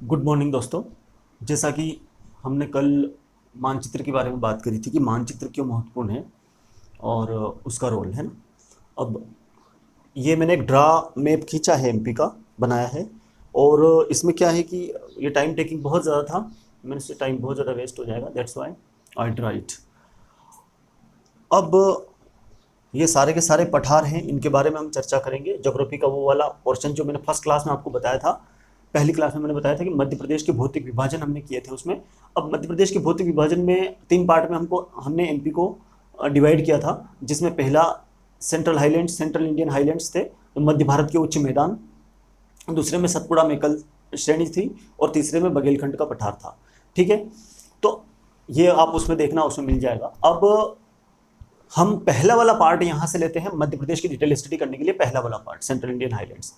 Good morning दोस्तों। जैसा कि हमने कल मानचित्र के बारे में बात करी थी कि मानचित्र क्यों महत्वपूर्ण है और उसका रोल है ना। अब ये मैंने एक ड्रा मैप खींचा है, एमपी का बनाया है। और इसमें क्या है कि ये टाइम टेकिंग बहुत ज़्यादा था, मैंने इससे टाइम बहुत ज़्यादा वेस्ट हो जाएगा, दैट्स वाई आई राइट। अब ये सारे के सारे पठार हैं, इनके बारे में हम चर्चा करेंगे। ज्योग्राफी का वो वाला पोर्शन जो मैंने फर्स्ट क्लास में आपको बताया था, पहली क्लास में मैंने बताया था कि मध्य प्रदेश के भौतिक विभाजन हमने किए थे उसमें। अब मध्य प्रदेश के भौतिक विभाजन में 3 पार्ट में हमने एमपी को डिवाइड किया था, जिसमें पहला central highlands, central Indian highlands थे, तो मध्य भारत के उच्च मैदान। दूसरे में सतपुड़ा मेकल श्रेणी थी और तीसरे में बघेलखंड का पठार था। ठीक है, तो ये आप उसमें देखना, उसमें मिल जाएगा। अब हम पहला वाला पार्ट यहाँ से लेते हैं मध्य प्रदेश की डिटेल स्टडी करने के लिए। पहला वाला पार्ट सेंट्रल इंडियन हाईलैंड्स।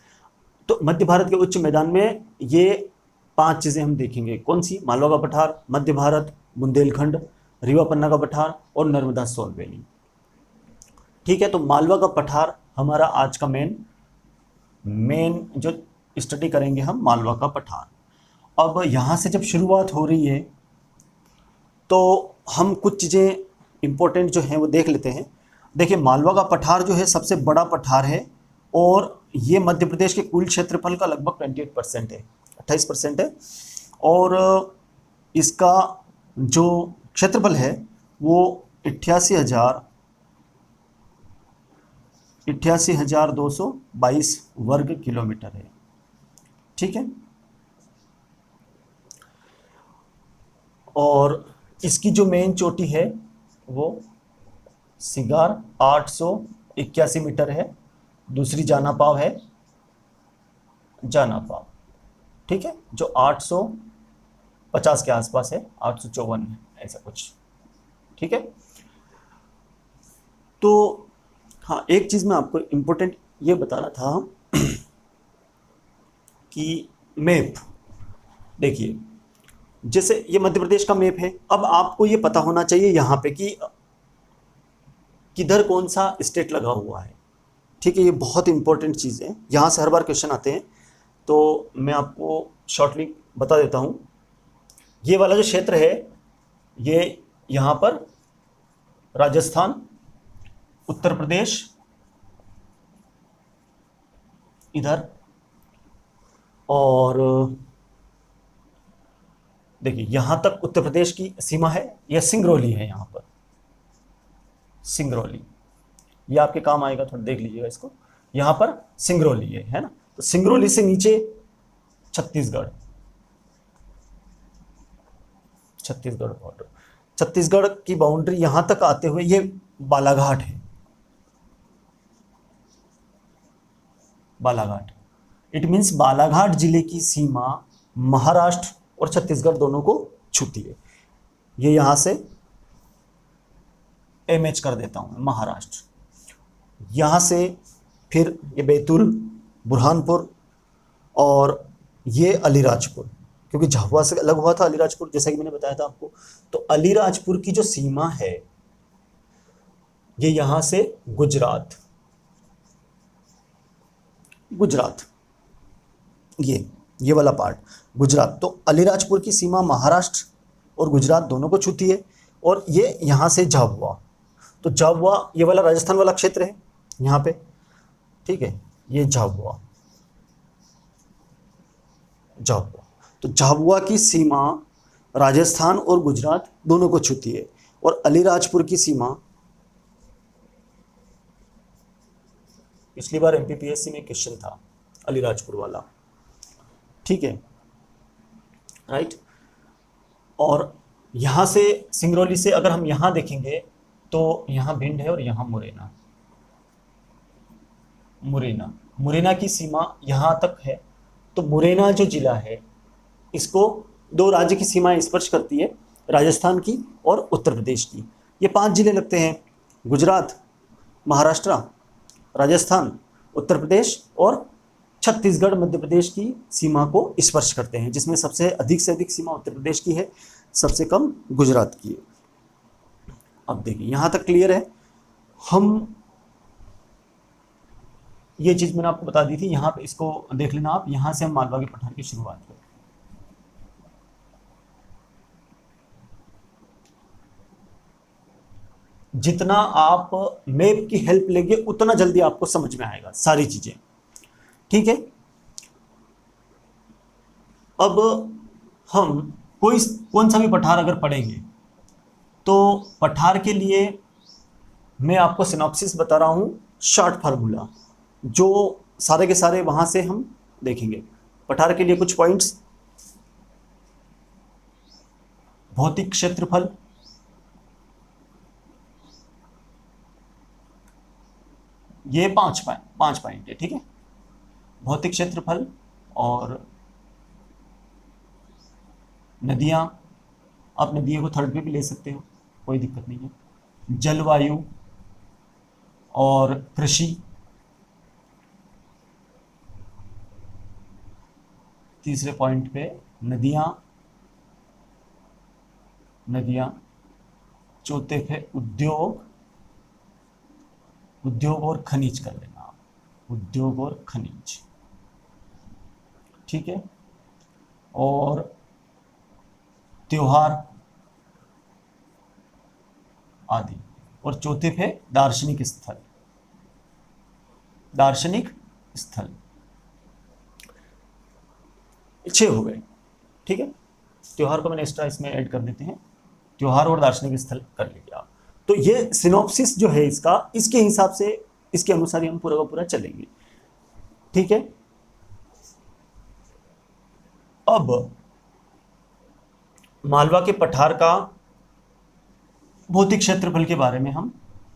तो मध्य भारत के उच्च मैदान में ये 5 चीज़ें हम देखेंगे। कौन सी? मालवा का पठार, मध्य भारत, बुंदेलखंड, रीवा पन्ना का पठार और नर्मदा सोन वैली। ठीक है, तो मालवा का पठार हमारा आज का मेन जो स्टडी करेंगे हम, मालवा का पठार। अब यहाँ से जब शुरुआत हो रही है तो हम कुछ चीज़ें इंपॉर्टेंट जो हैं वो देख लेते हैं। देखिए, मालवा का पठार जो है सबसे बड़ा पठार है और ये मध्य प्रदेश के कुल क्षेत्रफल का लगभग 28% है, 28% है। और इसका जो क्षेत्रफल है वो 88,222 वर्ग किलोमीटर है। ठीक है, और इसकी जो मेन चोटी है वो सिगार 881 मीटर है। दूसरी जाना पाव है, जाना पाव, ठीक है, जो 850 के आसपास है, 854 है, ऐसा कुछ। ठीक है, तो हाँ, एक चीज़ मैं आपको इम्पोर्टेंट ये बताना था कि मैप देखिए, जैसे ये मध्य प्रदेश का मैप है। अब आपको ये पता होना चाहिए यहाँ पे कि किधर कौन सा स्टेट लगा हुआ है। ठीक है, ये बहुत इंपॉर्टेंट चीज़ है, यहाँ से हर बार क्वेश्चन आते हैं, तो मैं आपको शॉर्टली बता देता हूँ। ये वाला जो क्षेत्र है, ये यहाँ पर राजस्थान, उत्तर प्रदेश इधर, और देखिए यहाँ तक उत्तर प्रदेश की सीमा है। यह सिंगरौली है, यहाँ पर सिंगरौली, ये आपके काम आएगा, थोड़ा देख लीजिएगा इसको। यहाँ पर सिंगरौली है ना। तो सिंगरौली से नीचे छत्तीसगढ़, छत्तीसगढ़ बॉर्डर, छत्तीसगढ़ की बाउंड्री यहाँ तक आते हुए ये बालाघाट है, बालाघाट। इट मीन्स बालाघाट जिले की सीमा महाराष्ट्र और छत्तीसगढ़ दोनों को छूती है। ये यहाँ से एमएच कर देता हूँ, महाराष्ट्र। यहाँ से फिर ये बैतूल, बुरहानपुर और ये अलीराजपुर, क्योंकि झाबुआ से अलग हुआ था अलीराजपुर, जैसा कि मैंने बताया था आपको। तो अलीराजपुर की जो सीमा है ये यहाँ से गुजरात, गुजरात, ये वाला पार्ट गुजरात। तो अलीराजपुर की सीमा महाराष्ट्र और गुजरात दोनों को छूती है। और ये यहाँ से झाबुआ, तो झाबुआ ये वाला राजस्थान वाला क्षेत्र है यहाँ पे। ठीक है, ये झाबुआ, झाबुआ, तो झाबुआ की सीमा राजस्थान और गुजरात दोनों को छूती है। और अलीराजपुर की सीमा, पिछली बार एमपीपीएससी में क्वेश्चन था अलीराजपुर वाला। ठीक है, राइट। और यहाँ से सिंगरौली से अगर हम यहाँ देखेंगे तो यहाँ भिंड है और यहाँ मुरैना, मुरैना, मुरैना की सीमा यहाँ तक है। तो मुरैना जो जिला है, इसको 2 राज्य की सीमाएं स्पर्श करती है, राजस्थान की और उत्तर प्रदेश की। ये 5 जिले लगते हैं, गुजरात, महाराष्ट्र, राजस्थान, उत्तर प्रदेश और छत्तीसगढ़ मध्य प्रदेश की सीमा को स्पर्श करते हैं, जिसमें सबसे अधिक से अधिक सीमा उत्तर प्रदेश की है, सबसे कम गुजरात की है। अब देखिए, यहाँ तक क्लियर है। हम ये चीज़ मैंने आपको बता दी थी, यहाँ पे इसको देख लेना आप। यहाँ से हम मालवा के पठार की शुरुआत करें। जितना आप मैप की हेल्प लेंगे उतना जल्दी आपको समझ में आएगा सारी चीजें। ठीक है, अब हम कौन सा भी पठार अगर पढ़ेंगे तो पठार के लिए मैं आपको सिनॉप्सिस बता रहा हूं, शॉर्ट फार्मूला जो सारे के सारे वहां से हम देखेंगे। पठार के लिए कुछ पॉइंट्स: भौतिक क्षेत्रफल, ये पांच पॉइंट है। ठीक है, भौतिक क्षेत्रफल और नदियां, आप नदियों को थर्ड पे भी ले सकते हो, कोई दिक्कत नहीं है। जलवायु और कृषि, तीसरे पॉइंट पे नदियां, चौथे पे उद्योग और खनिज कर लेना आप, उद्योग और खनिज। ठीक है, और त्योहार आदि, और चौथे पे दार्शनिक स्थल। छह हो गए। ठीक है, त्योहार को मैंने एक्स्ट्रा इसमें ऐड कर देते हैं, त्योहार और दार्शनिक स्थल कर लीजिए आप। तो ये सिनॉप्सिस जो है इसका, इसके हिसाब से, इसके अनुसार ही हम पूरा का पूरा चलेंगे। ठीक है, अब मालवा के पठार का भौतिक क्षेत्रफल के बारे में हम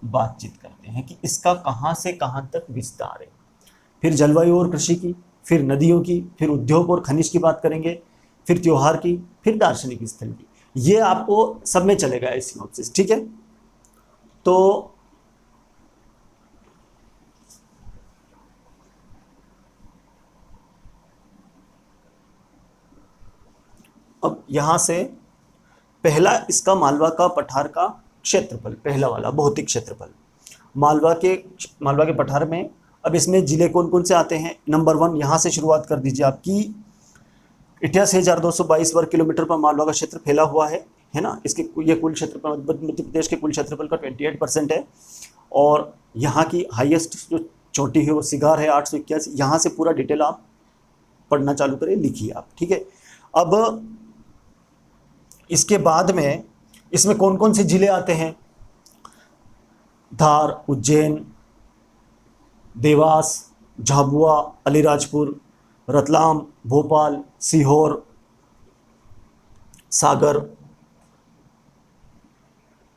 बातचीत करते हैं कि इसका कहां से कहां तक विस्तार है। फिर जलवायु और कृषि की, फिर नदियों की, फिर उद्योग और खनिज की बात करेंगे, फिर त्योहार की, फिर दार्शनिक स्थल की। ये आपको सब में चलेगा ये सिनॉप्सिस। ठीक है, तो अब यहां से पहला इसका मालवा का पठार का क्षेत्रफल, पहला वाला भौतिक क्षेत्रफल मालवा के पठार में। अब इसमें जिले कौन कौन से आते हैं? नंबर 1 यहां से शुरुआत कर दीजिए आपकी। 88,222 वर्ग किलोमीटर पर मालवा का क्षेत्र फैला हुआ है ना। इसके ये कुल क्षेत्रफल, मध्य प्रदेश के कुल क्षेत्रफल का 28% है। और यहाँ की हाईएस्ट जो चोटी है वो सिगार है 881। यहाँ से पूरा डिटेल आप पढ़ना चालू करें, लिखिए आप। ठीक है, अब इसके बाद में इसमें कौन कौन से जिले आते हैं? धार, उज्जैन, देवास, झाबुआ, अलीराजपुर, रतलाम, भोपाल, सीहोर,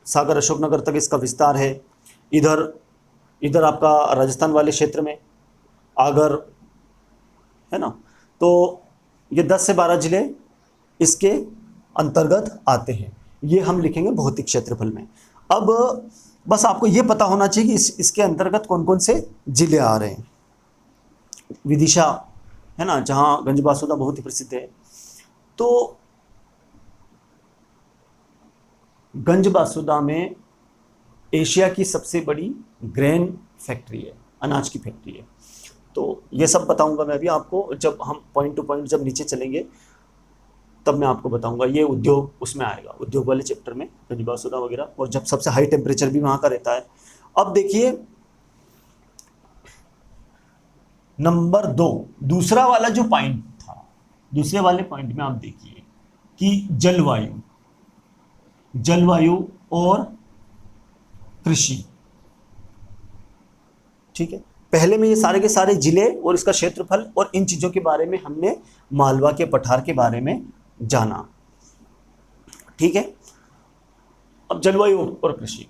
सागर अशोकनगर तक इसका विस्तार है। इधर आपका राजस्थान वाले क्षेत्र में आगर है ना। तो ये 10 से 12 जिले इसके अंतर्गत आते हैं। ये हम लिखेंगे भौतिक क्षेत्रफल में। अब बस आपको ये पता होना चाहिए कि इसके अंतर्गत कौन कौन से जिले आ रहे हैं। विदिशा है ना, जहाँ गंजबासौदा बहुत ही प्रसिद्ध है। तो गंजबासौदा में एशिया की सबसे बड़ी ग्रेन फैक्ट्री है, अनाज की फैक्ट्री है। तो ये सब बताऊंगा मैं अभी आपको, जब हम पॉइंट टू पॉइंट जब नीचे चलेंगे तब मैं आपको बताऊंगा। ये उद्योग उसमें आएगा, उद्योग वाले चैप्टर में गंजबासौदा वगैरह, और जब सबसे हाई टेम्परेचर भी वहाँ का रहता है। अब देखिए नंबर 2, दूसरा वाला जो पॉइंट था, दूसरे वाले पॉइंट में आप देखिए कि जलवायु और कृषि। ठीक है, पहले में ये सारे के सारे जिले और इसका क्षेत्रफल और इन चीजों के बारे में हमने मालवा के पठार के बारे में जाना। ठीक है, अब जलवायु और कृषि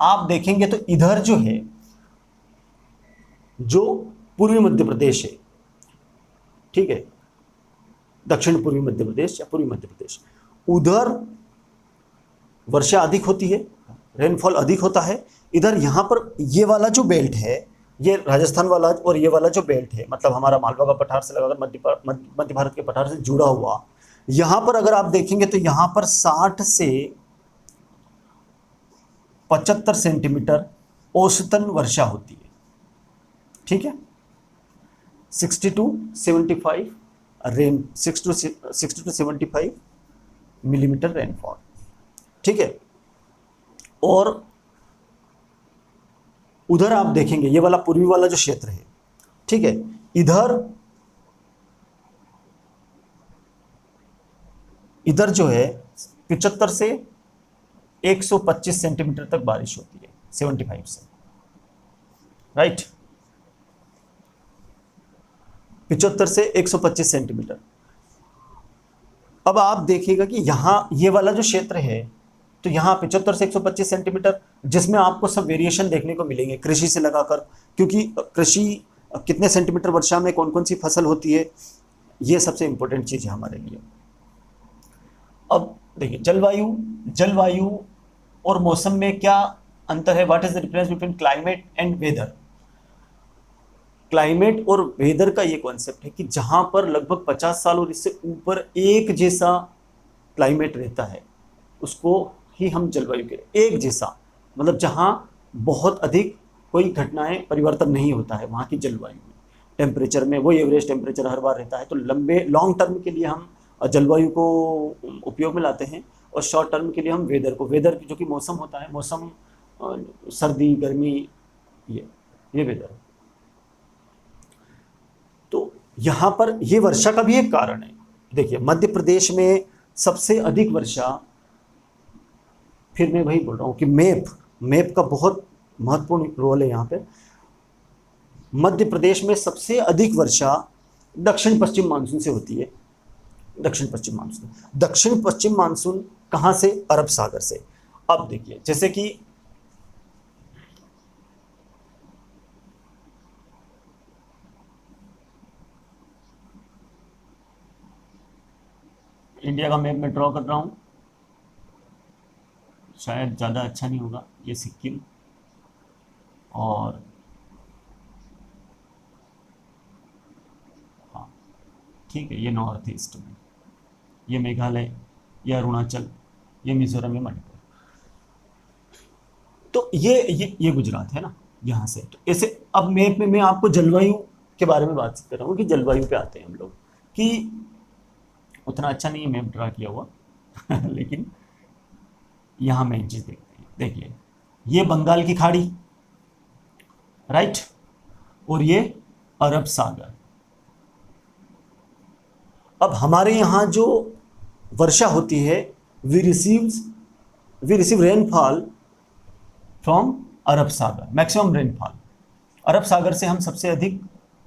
आप देखेंगे तो इधर जो है, जो पूर्वी मध्य प्रदेश है, ठीक है, दक्षिण पूर्वी मध्य प्रदेश या पूर्वी मध्य प्रदेश, उधर वर्षा अधिक होती है, रेनफॉल अधिक होता है। इधर यहाँ पर ये वाला जो बेल्ट है, ये राजस्थान वाला और ये वाला जो बेल्ट है, मतलब हमारा मालवा का पठार से लगाकर मध्य भारत के पठार से जुड़ा हुआ, यहाँ पर अगर आप देखेंगे तो यहाँ पर 60 से 75 सेंटीमीटर औसतन वर्षा होती है। ठीक है, 60 to 75 मिलीमीटर रेनफॉल। ठीक है, और उधर आप देखेंगे ये वाला पूर्वी वाला जो क्षेत्र है, ठीक है, इधर जो है 75 से 125 सेंटीमीटर तक बारिश होती है, 75 से, राइट, 75 से 125 सेंटीमीटर। अब आप देखिएगा कि यहाँ ये वाला जो क्षेत्र है, तो यहाँ 75 से 125 सेंटीमीटर, जिसमें आपको सब वेरिएशन देखने को मिलेंगे कृषि से लगाकर, क्योंकि कृषि कितने सेंटीमीटर वर्षा में कौन कौन सी फसल होती है, ये सबसे इंपॉर्टेंट चीज़ है हमारे लिए। अब देखिए जलवायु और मौसम में क्या अंतर है, what is the difference between climate and weather. Climate और वेदर का ये कॉन्सेप्ट है कि जहां पर लगभग 50 साल और इससे ऊपर एक जैसा क्लाइमेट रहता है उसको ही हम जलवायु कह रहे हैं। एक जैसा मतलब जहां बहुत अधिक कोई घटनाएं परिवर्तन नहीं होता है वहां की जलवायु में, टेम्परेचर में वो एवरेज टेम्परेचर हर बार रहता है। तो लॉन्ग टर्म के लिए हम जलवायु को उपयोग में लाते हैं, और शॉर्ट टर्म के लिए हम वेदर जो कि मौसम होता है, मौसम सर्दी गर्मी, ये वेदर। तो यहाँ पर ये वर्षा का भी एक कारण है। देखिए मध्य प्रदेश में सबसे अधिक वर्षा, फिर मैं वही बोल रहा हूँ कि मैप का बहुत महत्वपूर्ण रोल है यहाँ पे। मध्य प्रदेश में सबसे अधिक वर्षा दक्षिण पश्चिम मानसून से होती है। दक्षिण पश्चिम मानसून कहाँ से? अरब सागर से। अब देखिए जैसे कि इंडिया का मैप मैं ड्रॉ कर रहा हूँ, शायद ज़्यादा अच्छा नहीं होगा। ये सिक्किम और हाँ ठीक है, ये नॉर्थ ईस्ट में, ये मेघालय, ये अरुणाचल, ये मिजोरम, ये मणिपुर। तो ये गुजरात है ना यहाँ से। तो ऐसे अब मैप में मैं आपको जलवायु के बारे में बात कर रहा हूँ कि जलवायु पे आते हैं हम लोग, कि उतना अच्छा नहीं है मैप ड्रा किया हुआ लेकिन यहाँ मैं चीज देखते हैं। देखिए ये बंगाल की खाड़ी, राइट, और ये अरब सागर। अब हमारे यहाँ जो वर्षा होती है, we receive rainfall from Arab Sagar, maximum rainfall Arab Sagar से हम सबसे अधिक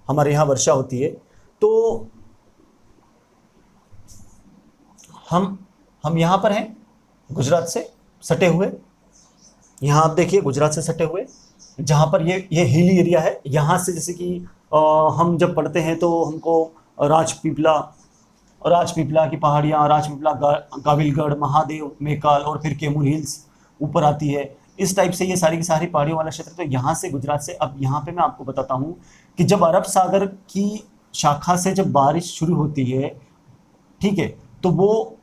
हमारे यहाँ वर्षा होती है। तो हम यहाँ पर हैं गुजरात से सटे हुए, यहाँ आप देखिए गुजरात से सटे हुए, जहाँ पर ये हिली एरिया है। यहाँ से जैसे कि हम जब पढ़ते हैं तो हमको राजपीपला की पहाड़ियाँ, राजपीपला, काबिलगढ़, महादेव, मेकाल और फिर केमूर हिल्स ऊपर आती है। इस टाइप से ये सारी की सारी पहाड़ियों वाला क्षेत्र। तो यहाँ से गुजरात से, अब यहाँ पे मैं आपको बताता हूँ कि जब अरब सागर की शाखा से जब बारिश शुरू होती है, ठीक है, तो वो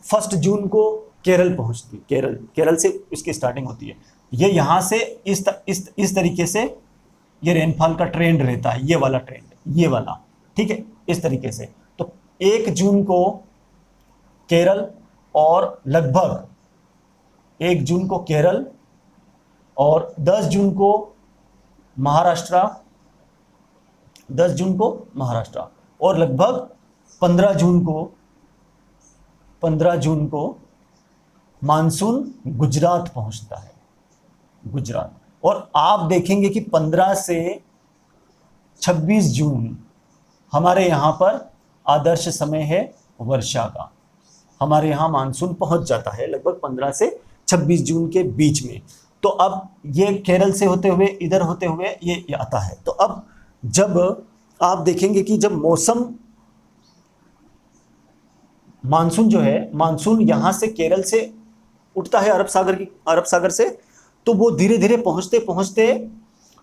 1 जून को केरल पहुँचती, केरल से इसकी स्टार्टिंग होती है। ये यहाँ से इस तरीके से ये रेनफॉल का ट्रेंड रहता है, ये वाला ट्रेंड, ये वाला, ठीक है, इस तरीके से। तो 1 जून को केरल और लगभग 1 जून को केरल और 10 जून को महाराष्ट्र, और लगभग 15 जून को मानसून गुजरात पहुंचता है, गुजरात। और आप देखेंगे कि 15 से 26 जून हमारे यहाँ पर आदर्श समय है वर्षा का। हमारे यहाँ मानसून पहुंच जाता है लगभग 15 से 26 जून के बीच में। तो अब ये केरल से होते हुए, इधर होते हुए ये आता है। तो अब जब आप देखेंगे कि जब मानसून जो है, मानसून यहाँ से केरल से उठता है अरब सागर से, तो वो धीरे धीरे पहुँचते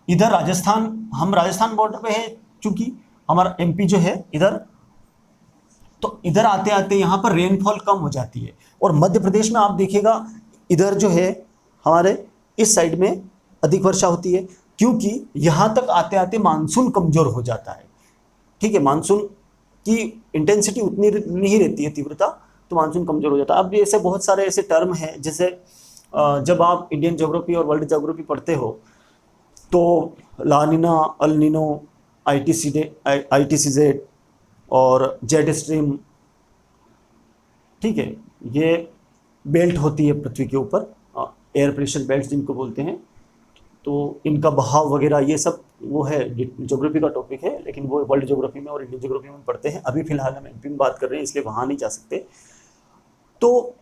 इधर राजस्थान, हम राजस्थान बॉर्डर पे है चूंकि हमारा एमपी जो है इधर, तो इधर आते आते यहाँ पर रेनफॉल कम हो जाती है। और मध्य प्रदेश में आप देखिएगा इधर जो है हमारे इस साइड में अधिक वर्षा होती है, क्योंकि यहाँ तक आते आते मानसून कमज़ोर हो जाता है, ठीक है। मानसून की इंटेंसिटी उतनी नहीं रहती है, तीव्रता, तो मानसून कमज़ोर हो जाता है। अब भी ऐसे बहुत सारे ऐसे टर्म हैं, जैसे जब आप इंडियन ज्योग्राफी और वर्ल्ड ज्योग्राफी पढ़ते हो तो लानिना, अल नीनो, ITCZ और जेट स्ट्रीम, ठीक है, ये बेल्ट होती है पृथ्वी के ऊपर, एयर प्रेशर बेल्ट जिनको बोलते हैं। तो इनका बहाव वगैरह ये सब वो है, ज्योग्राफी का टॉपिक है, लेकिन वो वर्ल्ड ज्योग्राफी में और इंडियन ज्योग्राफी में पढ़ते हैं। अभी फिलहाल हम एमपी में बात कर रहे हैं, इसलिए वहाँ नहीं जा सकते। तो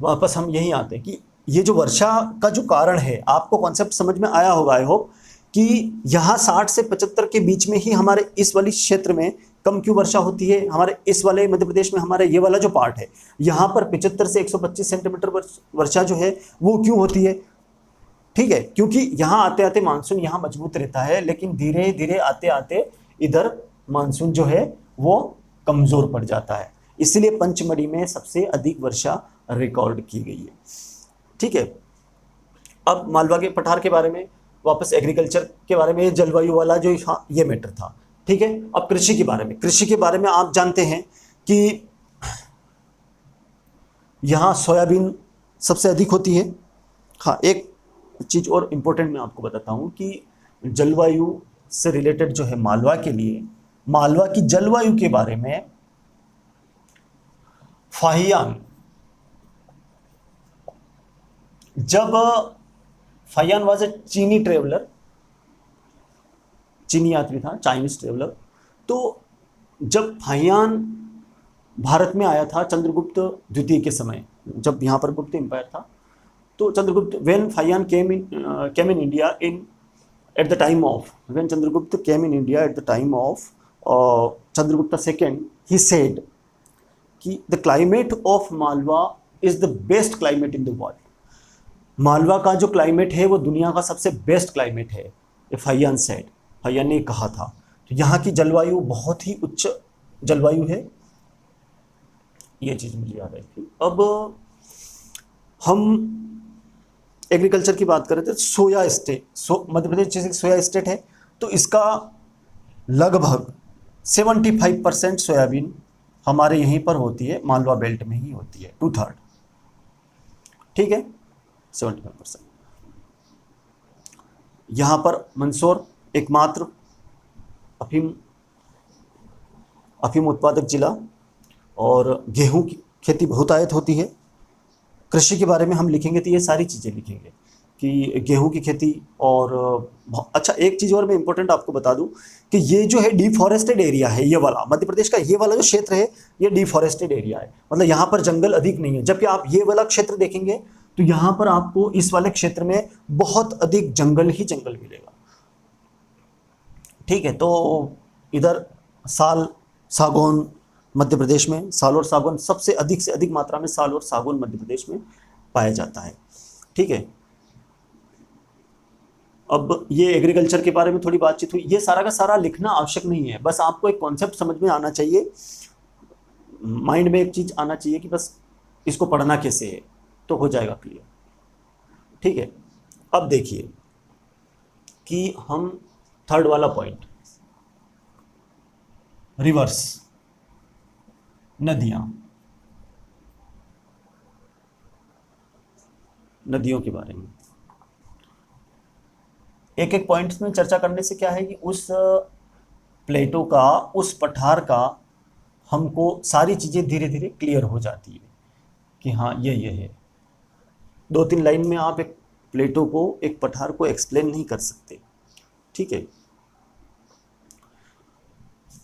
वापस हम यहीं आते हैं कि ये जो वर्षा का जो कारण है, आपको कॉन्सेप्ट समझ में आया होगा आई होप, कि यहाँ 60 से 75 के बीच में ही हमारे इस वाली क्षेत्र में कम क्यों वर्षा होती है। हमारे इस वाले मध्य प्रदेश में हमारे ये वाला जो पार्ट है, यहाँ पर 75 से 125 सेंटीमीटर वर्षा जो है वो क्यों होती है। ठीक है, क्योंकि यहाँ आते आते मानसून यहाँ मजबूत रहता है, लेकिन धीरे धीरे आते आते इधर मानसून जो है वो कमजोर पड़ जाता है। इसलिए पंचमढ़ी में सबसे अधिक वर्षा रिकॉर्ड की गई है। ठीक है, अब मालवा के पठार के बारे में, वापस एग्रीकल्चर के बारे में, जलवायु वाला जो ये मैटर था। ठीक है, अब कृषि के बारे में, कृषि के बारे में आप जानते हैं कि यहाँ सोयाबीन सबसे अधिक होती है। हाँ, एक चीज़ और इम्पोर्टेंट मैं आपको बताता हूँ कि जलवायु से रिलेटेड जो है मालवा के लिए, मालवा की जलवायु के बारे में फाहियान, जब फाहियान वाज ए चीनी ट्रेवलर, चीनी यात्री था, चाइनीज ट्रेवलर। तो जब फाहियान भारत में आया था चंद्रगुप्त द्वितीय के समय, जब यहाँ पर गुप्त एम्पायर था, तो Chandragupta, when Fahien came in India in at the time of, when Chandragupta came in India at the time of Chandragupta second, he said कि the climate of Malwa is the best climate in the world. Malwa का जो climate है वो दुनिया का सबसे best climate है, ये फाहियान सेड, फाहियान ने कहा था। तो यहाँ की जलवायु बहुत ही उच्च जलवायु है, ये चीज़ मुझे याद आई थी। अब हम एग्रीकल्चर की बात कर रहे थे, सोया स्टेट, मध्य प्रदेश जैसे सोया स्टेट है, तो इसका लगभग 75% सोयाबीन हमारे यहीं पर होती है, मालवा बेल्ट में ही होती है, 2/3। ठीक है, 75%। यहाँ पर मंदसौर एकमात्र अफीम उत्पादक जिला, और गेहूं की खेती बहुतायत होती है। कृषि के बारे में हम लिखेंगे तो ये सारी चीज़ें लिखेंगे कि गेहूं की खेती। और अच्छा, एक चीज़ और मैं इंपॉर्टेंट आपको बता दूं कि ये जो है डिफॉरेस्टेड एरिया है, ये वाला मध्य प्रदेश का ये वाला जो क्षेत्र है ये डिफॉरेस्टेड एरिया है, मतलब यहाँ पर जंगल अधिक नहीं है। जबकि आप ये वाला क्षेत्र देखेंगे तो यहाँ पर आपको इस वाले क्षेत्र में बहुत अधिक जंगल ही जंगल मिलेगा। ठीक है, तो इधर साल, सागौन, मध्य प्रदेश में साल और सागौन सबसे अधिक से अधिक मात्रा में साल और सागौन मध्य प्रदेश में पाया जाता है। ठीक है, अब ये एग्रीकल्चर के बारे में थोड़ी बातचीत हुई, ये सारा का सारा लिखना आवश्यक नहीं है, बस आपको एक कॉन्सेप्ट समझ में आना चाहिए, माइंड में एक चीज आना चाहिए कि बस इसको पढ़ना कैसे है, तो हो जाएगा क्लियर। ठीक है, अब देखिए कि हम थर्ड वाला पॉइंट, रिवर्स, नदियों के बारे में एक एक पॉइंट्स में चर्चा करने से क्या है कि उस प्लेटो का, उस पठार का हमको सारी चीज़ें धीरे धीरे क्लियर हो जाती है कि हाँ ये है। 2-3 लाइन में आप एक प्लेटो को, एक पठार को एक्सप्लेन नहीं कर सकते। ठीक है,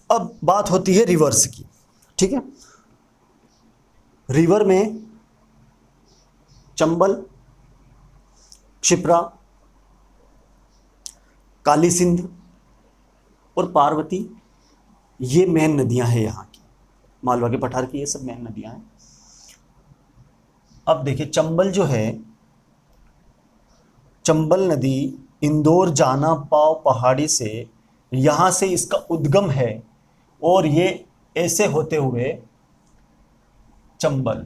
अब बात होती है रिवर्स की। ठीक है, रिवर में चंबल, क्षिप्रा, काली सिंध और पार्वती, ये मेन नदियां हैं यहाँ की, मालवा के पठार की ये सब मेन नदियां हैं। अब देखिए चंबल जो है, चंबल नदी इंदौर जाना पाव पहाड़ी से, यहाँ से इसका उद्गम है और ये ऐसे होते हुए चंबल,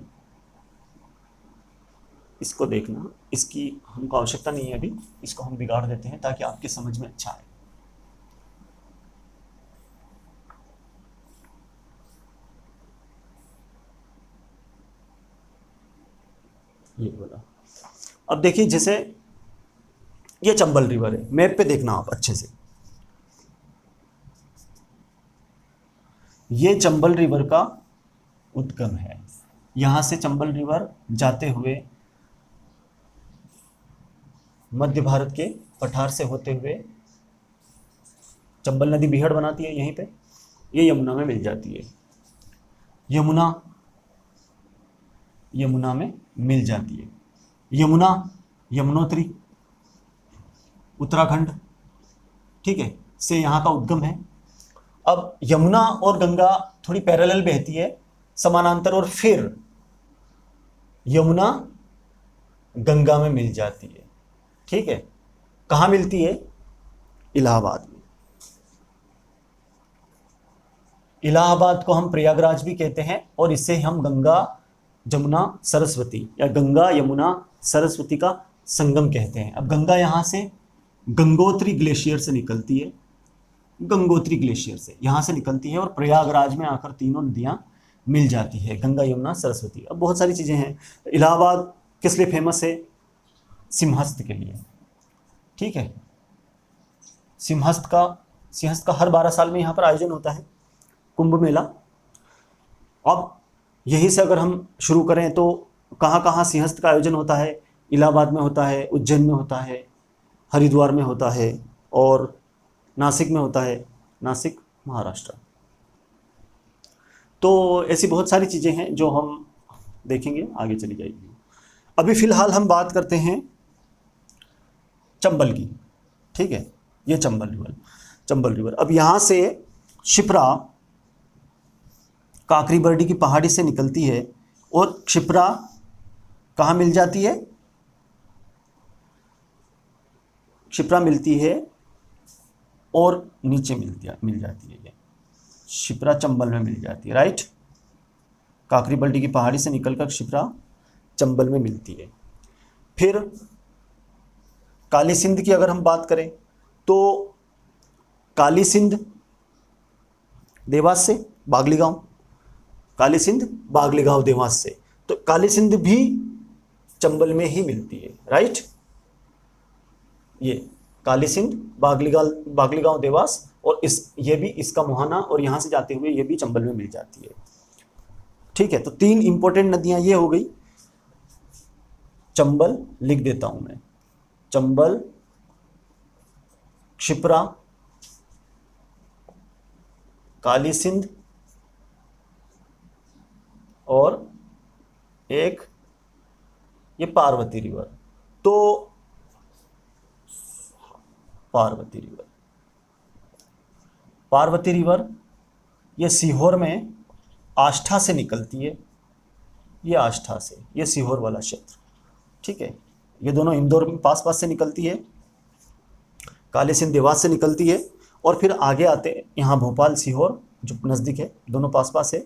इसको देखना, इसकी हमको आवश्यकता नहीं है अभी, इसको हम बिगाड़ देते हैं ताकि आपके समझ में अच्छा आए। ये बोला। अब देखिए जैसे ये चंबल रिवर है, मैप पे देखना आप अच्छे से। ये चंबल रिवर का उद्गम है, यहां से चंबल रिवर जाते हुए मध्य भारत के पठार से होते हुए चंबल नदी बीहड़ बनाती है यहीं पे, ये यमुना में मिल जाती है। यमुना में मिल जाती है। यमुना, यमुनोत्री उत्तराखंड, ठीक है, से यहाँ का उद्गम है। अब यमुना और गंगा थोड़ी पैरेलल बहती है, समानांतर, और फिर यमुना गंगा में मिल जाती है, ठीक है। कहाँ मिलती है? इलाहाबाद में। इलाहाबाद को हम प्रयागराज भी कहते हैं, और इससे हम गंगा जमुना सरस्वती या गंगा यमुना सरस्वती का संगम कहते हैं। अब गंगा यहाँ से गंगोत्री ग्लेशियर से निकलती है, गंगोत्री ग्लेशियर से यहाँ से निकलती है, और प्रयागराज में आकर तीनों नदियाँ मिल जाती है, गंगा यमुना सरस्वती। अब बहुत सारी चीज़ें हैं। इलाहाबाद किस लिए फेमस है? सिंहस्थ के लिए, ठीक है। सिंहस्थ का हर 12 साल में यहाँ पर आयोजन होता है, कुंभ मेला। अब यहीं से अगर हम शुरू करें तो कहाँ कहाँ सिंहस्थ का आयोजन होता है? इलाहाबाद में होता है, उज्जैन में होता है, हरिद्वार में होता है, और नासिक में होता है, नासिक महाराष्ट्र। तो ऐसी बहुत सारी चीज़ें हैं जो हम देखेंगे, आगे चली जाएगी। अभी फ़िलहाल हम बात करते हैं चंबल की, ठीक है। ये चंबल रिवर अब यहाँ से शिप्रा काकरी बरडी की पहाड़ी से निकलती है, और क्षिप्रा कहाँ मिल जाती है? क्षिप्रा मिलती है और नीचे मिल जाती है। ये क्षिप्रा चंबल में मिल जाती है, राइट। काकरी बरडी की पहाड़ी से निकलकर क्षिप्रा चंबल में मिलती है। फिर काली सिंध की अगर हम बात करें तो काली सिंध देवास से, बागलीगांव, काली सिंध बागलीगांव देवास से, तो काली सिंध भी चंबल में ही मिलती है, राइट। ये काली सिंध बागलीगांव देवास, और ये भी इसका मुहाना, और यहाँ से जाते हुए ये भी चंबल में मिल जाती है, ठीक है। तो 3 इंपॉर्टेंट नदियाँ ये हो गई। चंबल लिख देता हूँ मैं, चंबल, क्षिप्रा, काली सिंध, और एक ये पार्वती रिवर। तो पार्वती रिवर ये सीहोर में आष्ठा से निकलती है, ये आष्ठा से, ये सीहोर वाला क्षेत्र, ठीक है। ये दोनों इंदौर में पास से निकलती है, काली सिंध देवास से निकलती है, और फिर आगे आते हैं यहाँ भोपाल सीहोर जो नज़दीक है, दोनों पास है।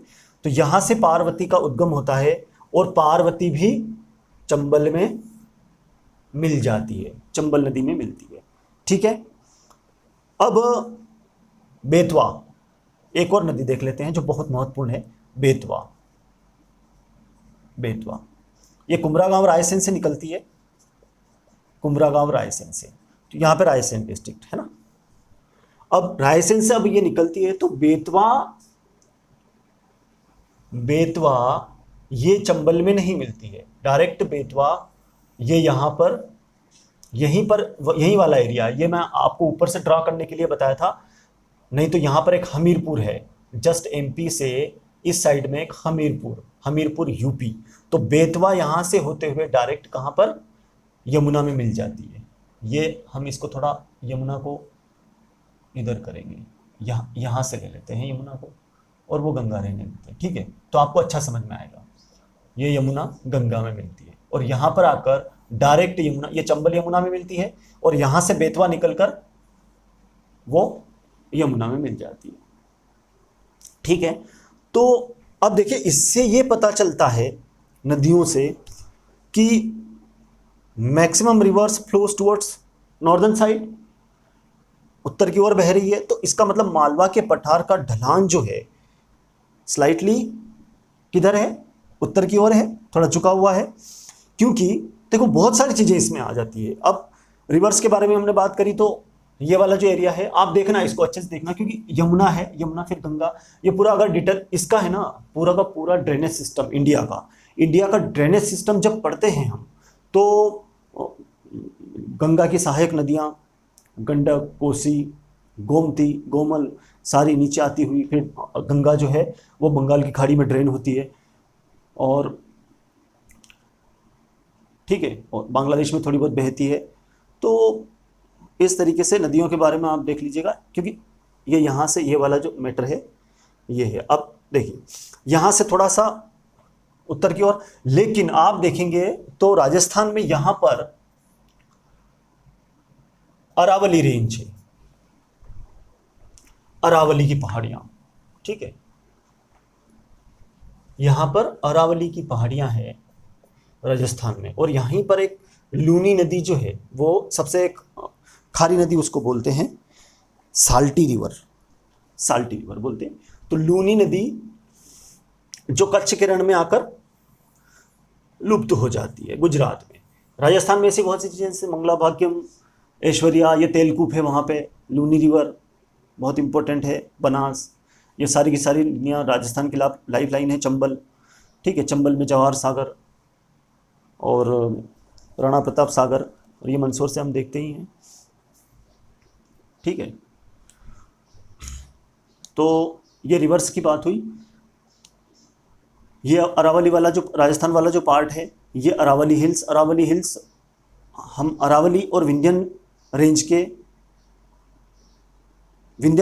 तो यहाँ से पार्वती का उद्गम होता है, और पार्वती भी चंबल में मिल जाती है, चंबल नदी में मिलती है, ठीक है। अब बेतवा, एक और नदी देख लेते हैं जो बहुत महत्वपूर्ण है, बेतवा। ये कुमरागांव रायसेन से निकलती है, कुमरागांव रायसेन से, तो यहाँ पे रायसेन डिस्ट्रिक्ट है ना। अब रायसेन से अब ये निकलती है, तो बेतवा ये चंबल में नहीं मिलती है डायरेक्ट। बेतवा ये यहाँ पर यहीं वाला एरिया, ये मैं आपको ऊपर से ड्रा करने के लिए बताया था, नहीं तो यहाँ पर एक हमीरपुर है, जस्ट एमपी से इस साइड में एक हमीरपुर यूपी। तो बेतवा यहाँ से होते हुए डायरेक्ट कहाँ पर? यमुना में मिल जाती है। ये हम इसको थोड़ा यमुना को इधर करेंगे, यहाँ से ले लेते हैं यमुना को, और वो गंगा रहने देते हैं, ठीक है। तो आपको अच्छा समझ में आएगा। ये यमुना गंगा में मिलती है, और यहाँ पर आकर डायरेक्ट यमुना, ये चंबल यमुना में मिलती है, और यहाँ से बेतवा निकलकर वो यमुना में मिल जाती है, ठीक है। तो अब देखिए, इससे ये पता चलता है नदियों से कि maximum rivers flows towards northern side, उत्तर की ओर बह रही है। तो इसका मतलब मालवा के पठार का ढलान जो है स्लाइटली किधर है? उत्तर की ओर है, थोड़ा झुका हुआ है। क्योंकि देखो बहुत सारी चीज़ें इसमें आ जाती है। अब रिवर्स के बारे में हमने बात करी, तो ये वाला जो एरिया है आप देखना, इसको अच्छे से देखना, क्योंकि यमुना है, यमुना फिर गंगा, ये पूरा अगर डिटेल इसका है ना, पूरा का पूरा ड्रेनेज सिस्टम इंडिया का ड्रेनेज सिस्टम जब पढ़ते हैं हम, तो गंगा की सहायक नदियाँ गंडक, कोसी, गोमती, गोमल सारी नीचे आती हुई, फिर गंगा जो है वो बंगाल की खाड़ी में ड्रेन होती है, और ठीक है, और बांग्लादेश में थोड़ी बहुत बहती है। तो इस तरीके से नदियों के बारे में आप देख लीजिएगा, क्योंकि ये यहाँ से ये वाला जो मैटर है ये है। अब देखिए यहाँ से थोड़ा सा उत्तर की ओर, लेकिन आप देखेंगे तो राजस्थान में यहाँ पर अरावली रेंज है, अरावली की पहाड़ियां, ठीक है, यहां पर अरावली की पहाड़ियां हैं राजस्थान में, और यहीं पर एक लूनी नदी जो है वो सबसे एक खारी नदी उसको बोलते हैं, साल्टी रिवर बोलते हैं। तो लूनी नदी जो कच्छ के रण में आकर लुप्त हो जाती है गुजरात में। राजस्थान में ऐसी बहुत सी चीज़ें, जैसे मंगला भाग्यम, ऐश्वर्या, ये तेलकूप है वहाँ पे, लूनी रिवर बहुत इंपॉर्टेंट है, बनास, ये सारी की सारी नदियाँ राजस्थान की लाइफ लाइन है। चंबल, ठीक है, चंबल में जवाहर सागर और राणा प्रताप सागर, और ये मंदसौर से हम देखते ही हैं, ठीक है। तो ये रिवर्स की बात हुई। ये अरावली वाला जो राजस्थान वाला जो पार्ट है, ये अरावली हिल्स हम अरावली और विंध्यन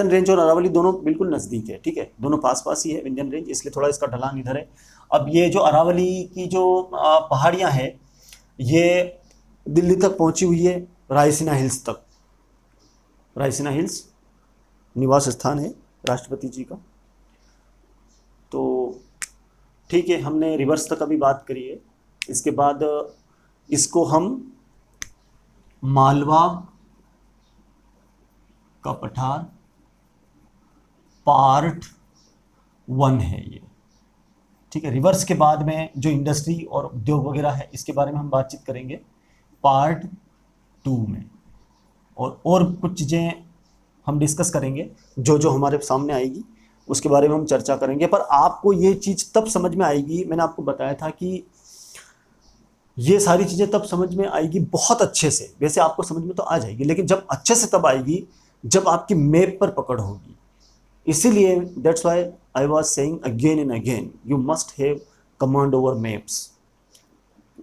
रेंज और अरावली दोनों बिल्कुल नज़दीक है, ठीक है, दोनों पास पास ही है विंध्यन रेंज, इसलिए थोड़ा इसका ढलान इधर है। अब ये जो अरावली की जो पहाड़ियाँ हैं, ये दिल्ली तक पहुँची हुई है, रायसीना हिल्स तक। रायसीना हिल्स निवास स्थान है राष्ट्रपति जी का। तो ठीक है, हमने रिवर्स तक अभी बात करी है। इसके बाद इसको हम मालवा का पठार पार्ट 1 है ये, ठीक है। रिवर्स के बाद में जो इंडस्ट्री और उद्योग वगैरह है, इसके बारे में हम बातचीत करेंगे पार्ट 2 में, और कुछ चीज़ें हम डिस्कस करेंगे जो जो हमारे सामने आएगी उसके बारे में हम चर्चा करेंगे। पर आपको ये चीज़ तब समझ में आएगी, मैंने आपको बताया था कि ये सारी चीज़ें तब समझ में आएगी बहुत अच्छे से। वैसे आपको समझ में तो आ जाएगी, लेकिन जब अच्छे से तब आएगी जब आपकी मैप पर पकड़ होगी। इसीलिए that's why I was saying again and again, you must have command over maps.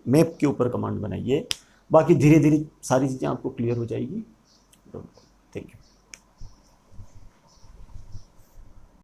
Map के ऊपर कमांड बनाइए, बाकी धीरे धीरे सारी चीज़ें आपको क्लियर हो जाएगी। Thank you.